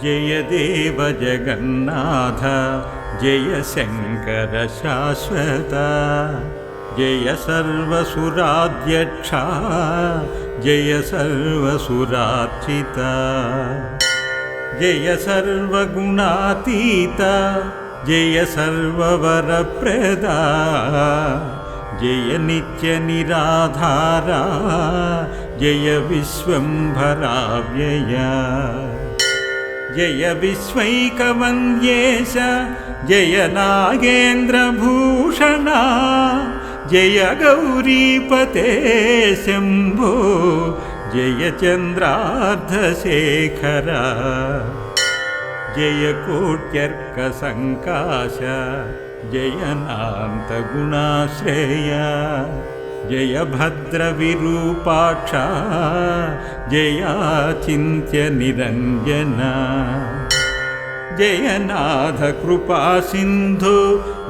जय देव जगन्नाथ जय शंकर शाश्वत जय सर्वसुराध्यक्षा जय सर्वसुरार्चिता जय सर्वगुणातीता जय सर्ववरप्रदा जय नित्यनिराधारा जय विश्वम्भराव्यया जय विश्वैकवन्द्येश जय नागेन्द्रभूषणा जय गौरीपते शम्भो जय चन्द्रार्धशेखरा जय कोट्यर्कसङ्काश जय नान्तगुणाश्रेया जय भद्रविरूपाक्षा जयाचिन्त्यनिरञ्जना जय नाथ कृपासिन्धु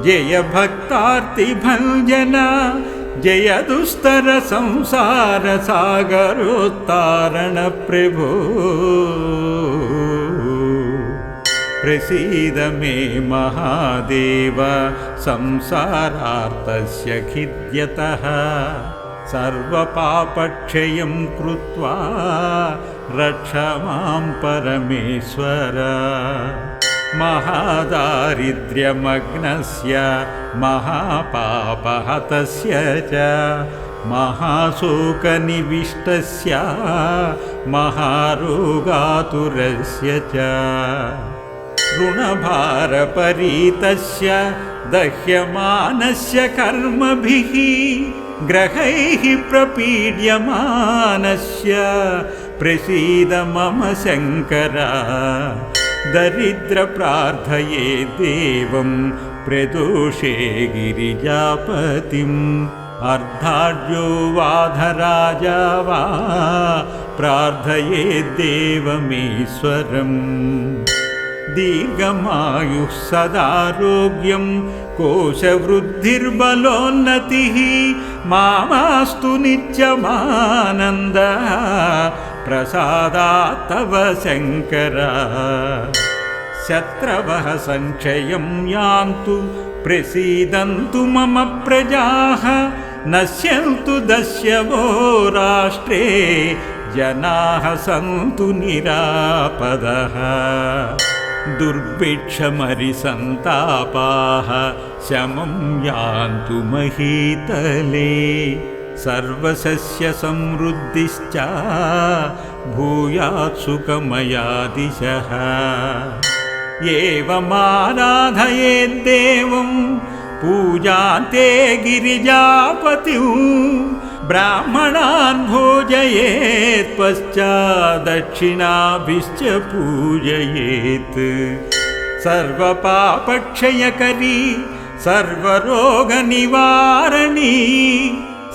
जय भक्तार्तिभञ्जना जय दुस्तर संसार सागरोत्तारण प्रभो प्रसीद मे महादेव संसारार्तस्य खिद्यतः सर्वपापक्षयं कृत्वा रक्ष मां परमेश्वर महादारिद्र्यमग्नस्य महापापहतस्य च महाशोकनिविष्टस्य महारोगातुरस्य च ऋणभारपरीतस्य दह्यमानस्य कर्मभिः ग्रहैः प्रपीड्यमानस्य प्रसीद मम शङ्कर दरिद्रप्रार्थये देवं प्रदोषे गिरिजापतिम् अर्धाढ्यो वाधराजा वा प्रार्थये देवमीश्वरम् दीर्घमायुः सदारोग्यं कोशवृद्धिर्बलोन्नतिः मामास्तु नित्यमानन्दः प्रसादात् तव शङ्कर शत्रवः संक्षयं यान्तु प्रसीदन्तु मम प्रजाः नश्यन्तु दस्यवो राष्ट्रे जनाः सन्तु निरापदः दुर्भिक्षमरिसन्तापाः शमं यान्तु महीतले सर्वसस्यसमृद्धिश्च भूयात् सुखमया दिशः एवमाराधयेद्देवं पूजान्ते गिरिजापतिं ब्राह्मणान् भोजयेत् पश्चादक्षिणाभिश्च पूजयेत् सर्वपापक्षयकरी सर्वरोगनिवारणी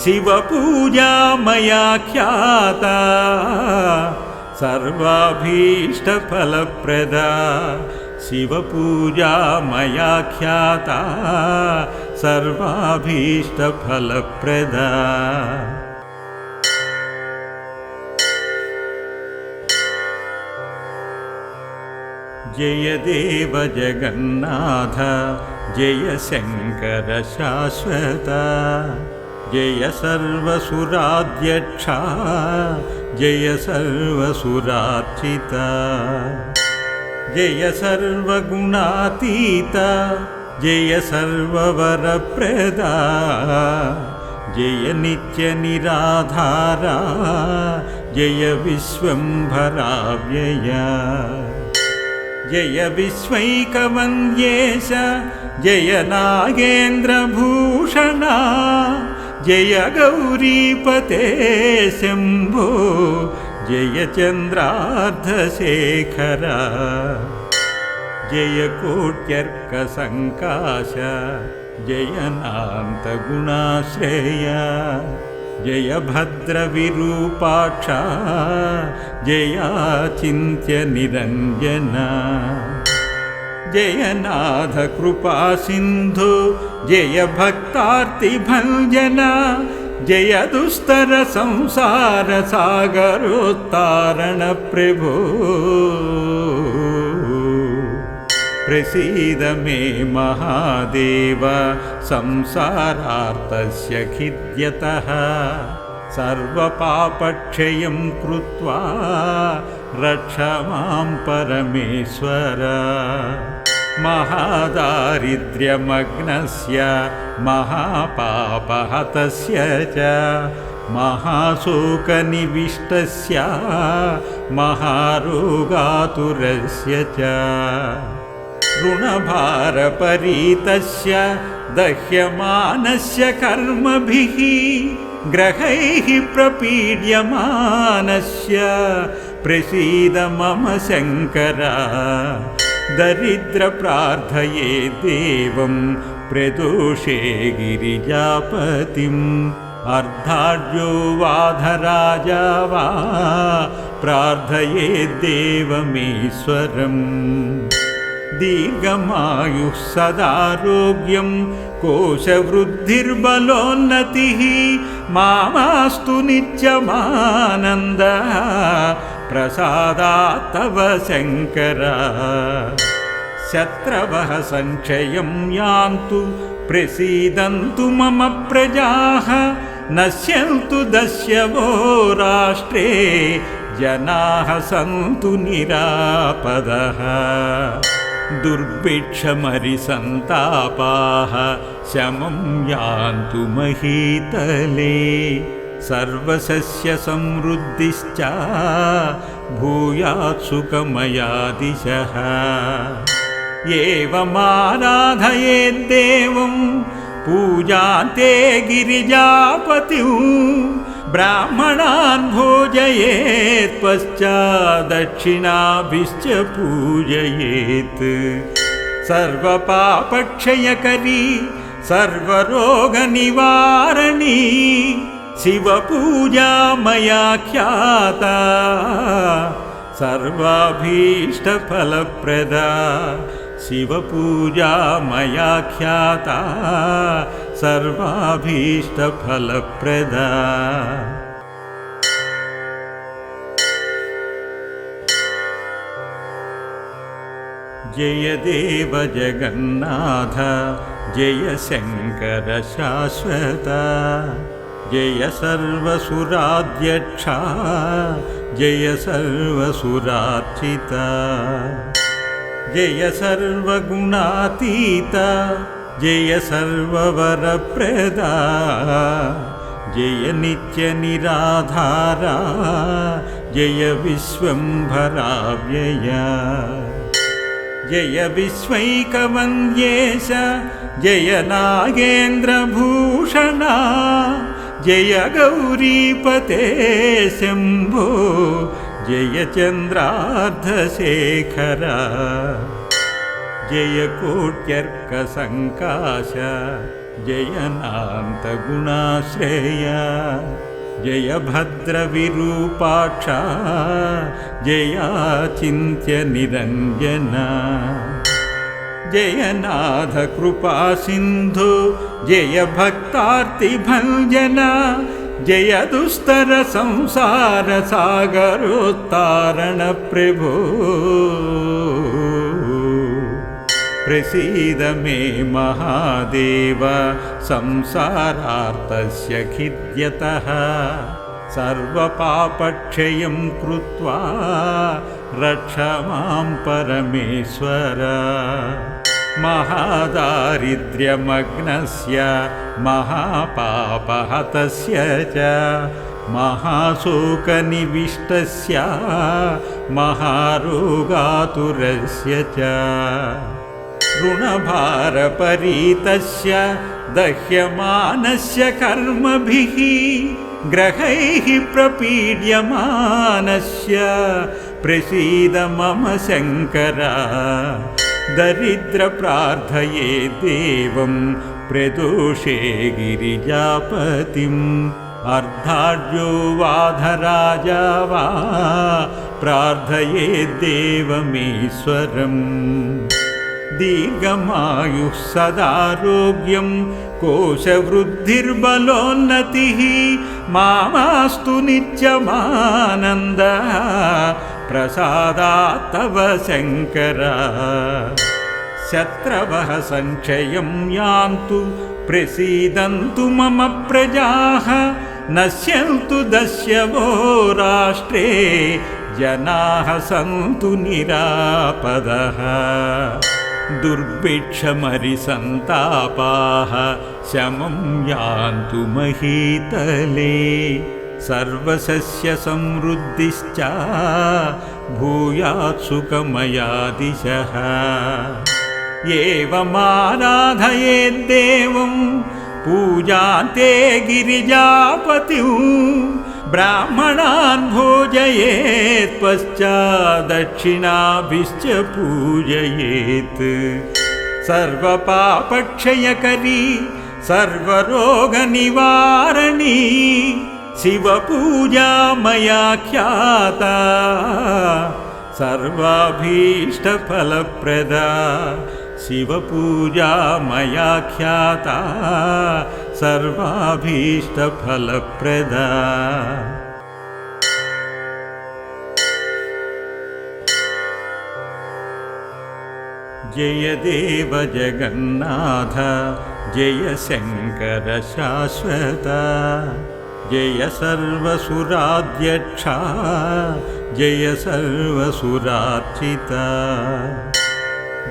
शिवपूजा मया ख्याता सर्वाभीष्टफलप्रदा शिवपूजा मया ख्याता सर्वाभीष्टफलप्रदा जय देव जगन्नाथ जय शंकर शाश्वत जय सर्वसुराध्यक्षा जय सर्वसुरार्चिता जय सर्वगुणातीता जय सर्ववरप्रदा जय नित्यनिराधारा जय विश्वम्भराव्यया जय विश्वैकवन्द्येश जय नागेन्द्रभूषणा जय गौरीपते शम्भो जय चन्द्रार्धशेखरा जय कोट्यर्कसङ्काश जय नान्तगुणाश्रेया जय भद्रविरूपाक्षा जयाचिन्त्यनिरञ्जना जय नाथ कृपासिन्धु जय भक्तार्तिभञ्जना जय दुस्तर संसार सागरोत्तारण प्रभो। प्रसीद मे महादेव संसारार्तस्य खिद्यतः सर्वपापक्षयं कृत्वा रक्ष मां परमेश्वर महादारिद्र्यमग्नस्य महापापहतस्य च महाशोकनिविष्टस्य महारोगातुरस्य च ऋणभारपरीतस्य दह्यमानस्य कर्मभिः ग्रहैः प्रपीड्यमानस्य प्रसीद मम शङ्कर दरिद्रप्रार्थये देवं प्रदोषे गिरिजापतिम् अर्धाढ्यो वाधराजा वा प्रार्थये देवमीश्वरम् दीर्घमायुः सदारोग्यं कोशवृद्धिर्बलोन्नतिः मामास्तु नित्यमानन्दः प्रसादात् तव शङ्कर शत्रवः संक्षयं यान्तु प्रसीदन्तु मम प्रजाः नश्यन्तु दस्यवो राष्ट्रे जनाः सन्तु निरापदः दुर्भिक्षमरिसन्तापाः शमं यान्तु महीतले सर्वसस्यसमृद्धिश्च भूयात् सुखमया दिशः एवमाराधयेद्देवं पूजान्ते गिरिजापतिं ब्राह्मणान् भोजयेत् पश्चात् दक्षिणाभिश्च पूजयेत् सर्वपापक्षयकरी सर्वरोगनिवारणी शिवपूजा मया ख्याता सर्वाभीष्टफलप्रदा शिवपूजा मया ख्याता सर्वाभीष्टफलप्रदा जय देव जगन्नाथ जय शङ्कर शाश्वत जय सर्वसुराध्यक्षा जय सर्वसुरार्चिता जय सर्वगुणातीता जय सर्ववरप्रदा जय नित्यनिराधारा जय विश्वम्भराव्यया जय विश्वैकवन्द्येश जय नागेन्द्रभूषणा जय गौरीपते शम्भो जय चन्द्रार्धशेखरा जय कोट्यर्कसङ्काश जय नान्तगुणाश्रया जय भद्रविरूपाक्षा जयाचिन्त्यनिरञ्जना जय नाथ कृपासिन्धु जय भक्तार्तिभञ्जना जय दुस्तर संसार सागरोत्तारण प्रभो प्रसीद मे महादेव संसारार्तस्य खिद्यतः सर्वपापक्षयं कृत्वा रक्ष मां परमेश्वर महादारिद्र्यमग्नस्य महापापहतस्य च महाशोकनिविष्टस्य महारोगातुरस्य च ऋणभारपरीतस्य दह्यमानस्य कर्मभिः ग्रहैः प्रपीड्यमानस्य प्रसीद मम शङ्कर दरिद्रप्रार्थये देवं प्रदोषे गिरिजापतिम् अर्धाढ्यो वाधराजा वा प्रार्थये देवमीश्वरम् दीर्घमायुः सदारोग्यं कोशवृद्धिर्बलोन्नतिः मामास्तु नित्यमानन्दः प्रसादात् तव शङ्कर शत्रवः संक्षयं यान्तु प्रसीदन्तु मम प्रजाः नश्यन्तु दस्यवो राष्ट्रे जनाः सन्तु निरापदः दुर्भिक्षमरिसन्तापाः शमं यान्तु महीतले सर्वसस्यसमृद्धिश्च भूयात् सुखमयादिशः एवमाराधयेद्देवं पूजान्ते गिरिजापतिं ब्राह्मणान् भोजयेत् पश्चादक्षिणाभिश्च पूजयेत् सर्वपापक्षयकरी सर्वरोगनिवारणी शिवपूजा मया ख्याता सर्वाभीष्टफलप्रदा शिवपूजा मया ख्याता सर्वाभीष्टफलप्रदा जय देव जगन्नाथ जय शङ्कर शाश्वता जय सर्वसुराध्यक्षा जय सर्वसुरार्चिता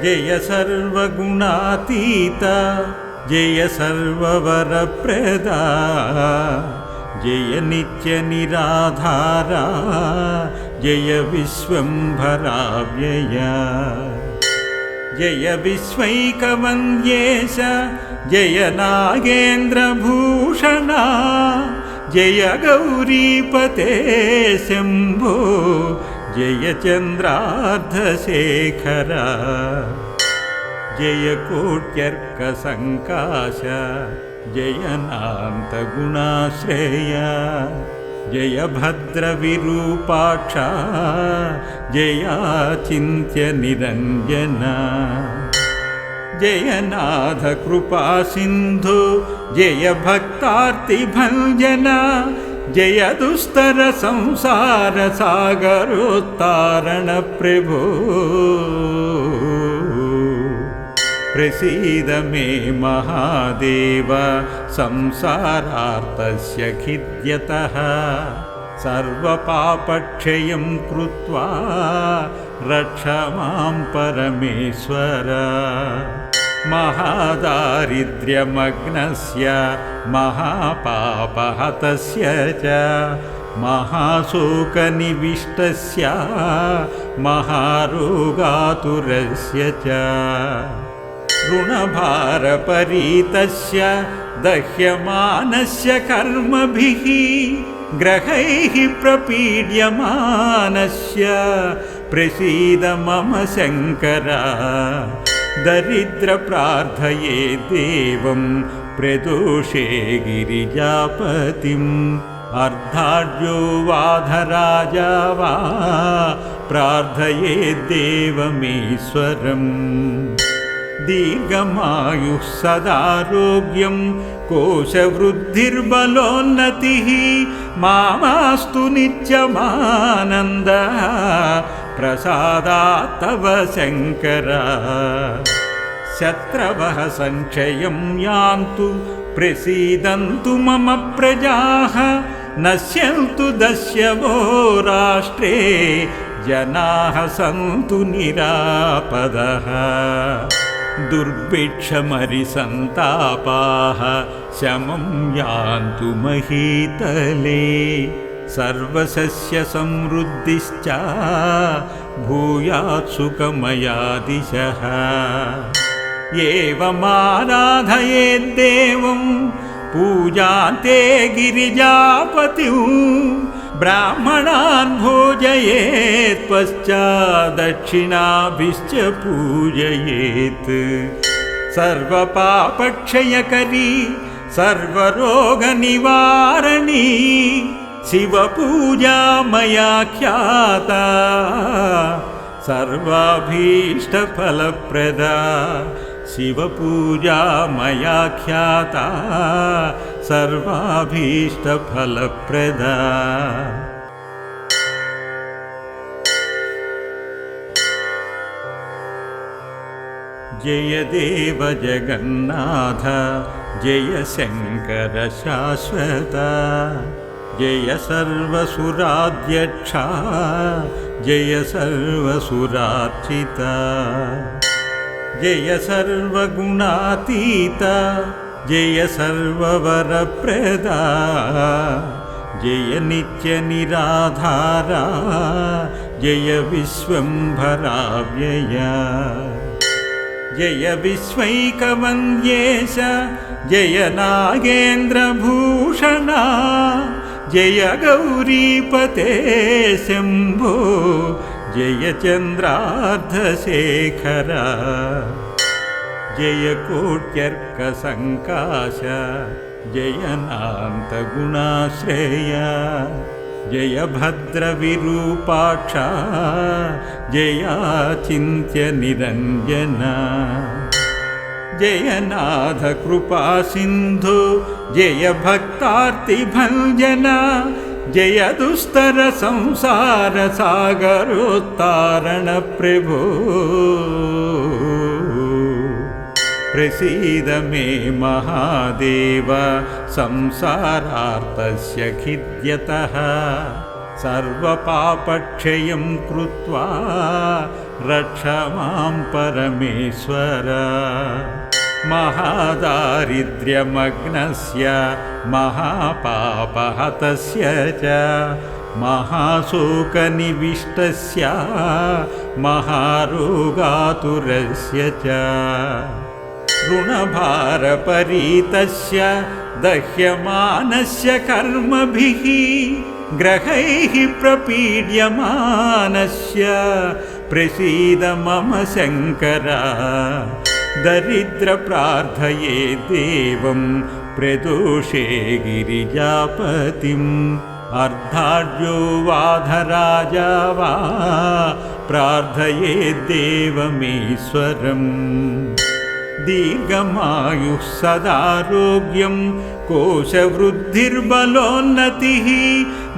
जय सर्वगुणातीता जय सर्ववरप्रदा जय नित्यनिराधारा जय विश्वम्भराव्यया जय विश्वैकवन्द्येश जय नागेन्द्रभूषणा जय गौरीपते शम्भो जय चन्द्रार्धशेखरा जय कोट्यर्कसङ्काश जय नान्तगुणाश्रया जय भद्रविरूपाक्षा जयाचिन्त्यनिरञ्जना जय नाथ कृपासिन्धु जय भक्तार्तिभञ्जना जय दुस्तर संसार सागरोत्तारण प्रभो प्रसीद मे महादेव संसारार्तस्य खिद्यतः सर्वपापक्षयं कृत्वा रक्ष मां परमेश्वर महादारिद्र्यमग्नस्य महापापहतस्य च महाशोकनिविष्टस्य महारोगातुरस्य च ऋणभारपरीतस्य दह्यमानस्य कर्मभिः ग्रहैः प्रपीड्यमानस्य प्रसीद मम शङ्कर दरिद्रप्रार्थये देवं प्रदोषे गिरिजापतिम् अर्धाढ्यो वाधराजा वा प्रार्थये देवमीश्वरम् दीर्घमायुः सदारोग्यं कोशवृद्धिर्बलोन्नतिः मामास्तु नित्यमानन्दः प्रसादात् तव शङ्कर शत्रवः संक्षयं यान्तु प्रसीदन्तु मम प्रजाः नश्यन्तु दस्यवो राष्ट्रे जनाः सन्तु निरापदः दुर्भिक्षमरिसन्तापाः शमं यान्तु महीतले सर्वसस्यसमृद्धिश्च भूयात् सुखमयादिशः एवमाराधयेद्देवं पूजान्ते गिरिजापतिं ब्राह्मणान् भोजयेत् पश्चादक्षिणाभिश्च पूजयेत् सर्वपापक्षयकरी सर्वरोगनिवारणी शिवपूजा मया ख्याता सर्वाभीष्टफलप्रदा शिवपूजा मया ख्याता सर्वाभीष्टफलप्रदा జయ దేవ జగన్నాథ జయ శంకర శాశ్వత జయ సర్వసురాధ్యక్ష జయ సర్వసురార్చిత జయ సర్వగుణాతీత జయ సర్వవరప్రద జయ నిత్య నిరాధార జయ విశ్వంభరావ్యయ జయ విశ్వైకవంద్యేశ జయ నాగేంద్రభూషణ జయ గౌరీపతే శంభో జయ చంద్రార్ధశేఖర జయ కోట్యర్క సంకాశ జయ నాంత గుణాశ్రేయ జయ భద్ర విరూపాక్ష జయాచింత్య నిరంజన జయ నాథ కృపా సింధు జయ భక్తార్తి భంజన జయ దుస్తర సంసార సాగరోత్తారణ ప్రభో ప్రసీద మే మహాదేవ సంసారార్తస్య ఖిద్యతః సర్వపాపక్షయం కృత్వా రక్ష మాం పరమేశ్వర మహాదారిద్ర్యమగ్నస్య మహాపాపహతస్య చ మహాశోకనివిష్టస్య మహారోగాతురస్య చ ऋणभारपरीतस्य दह्यमानस्य कर्मभिः ग्रहैः प्रपीड्यमानस्य प्रसीद मम शङ्कर दरिद्रप्रार्थये देवं प्रदोषे गिरिजापतिम् अर्धाढ्यो वाधराजा वा प्रार्थये देवमीश्वरम् दीर्घमायुः सदारोग्यं कोशवृद्धिर्बलोन्नतिः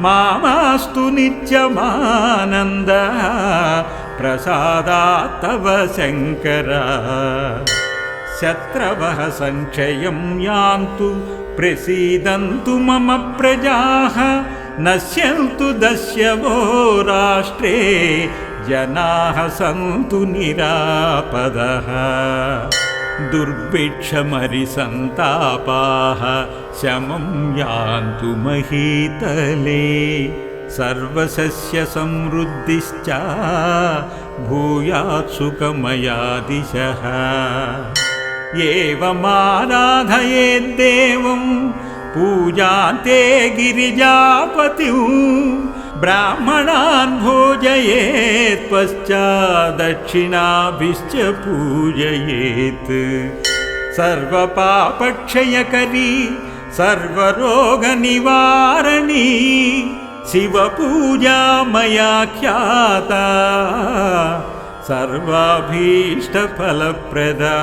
मामास्तु नित्यमानन्दः प्रसादात् तव शङ्कर शत्रवः संक्षयं यान्तु प्रसीदन्तु मम प्रजाः नश्यन्तु दस्यवो राष्ट्रे जनाः सन्तु निरापदः दुर्भिक्षमरिसन्तापाः शमं यान्तु महीतले सर्वसस्यसमृद्धिश्च भूयात् सुखमयादिशः एवमाराधयेद्देवं पूजान्ते गिरिजापतिं ब्राह्मणान् भोजयेत् पश्चादक्षिणाभिश्च पूजयेत् सर्वपापक्षयकरी सर्वरोगनिवारणी शिवपूजा मया ख्याता सर्वाभीष्टफलप्रदा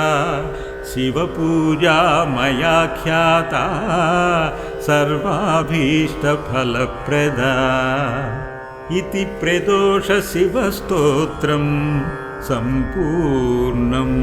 शिवपूजा मया ख्याता सर्वाभीष्टफलप्रदा इति प्रदोष शिवस्तोत्रं सम्पूर्णम्।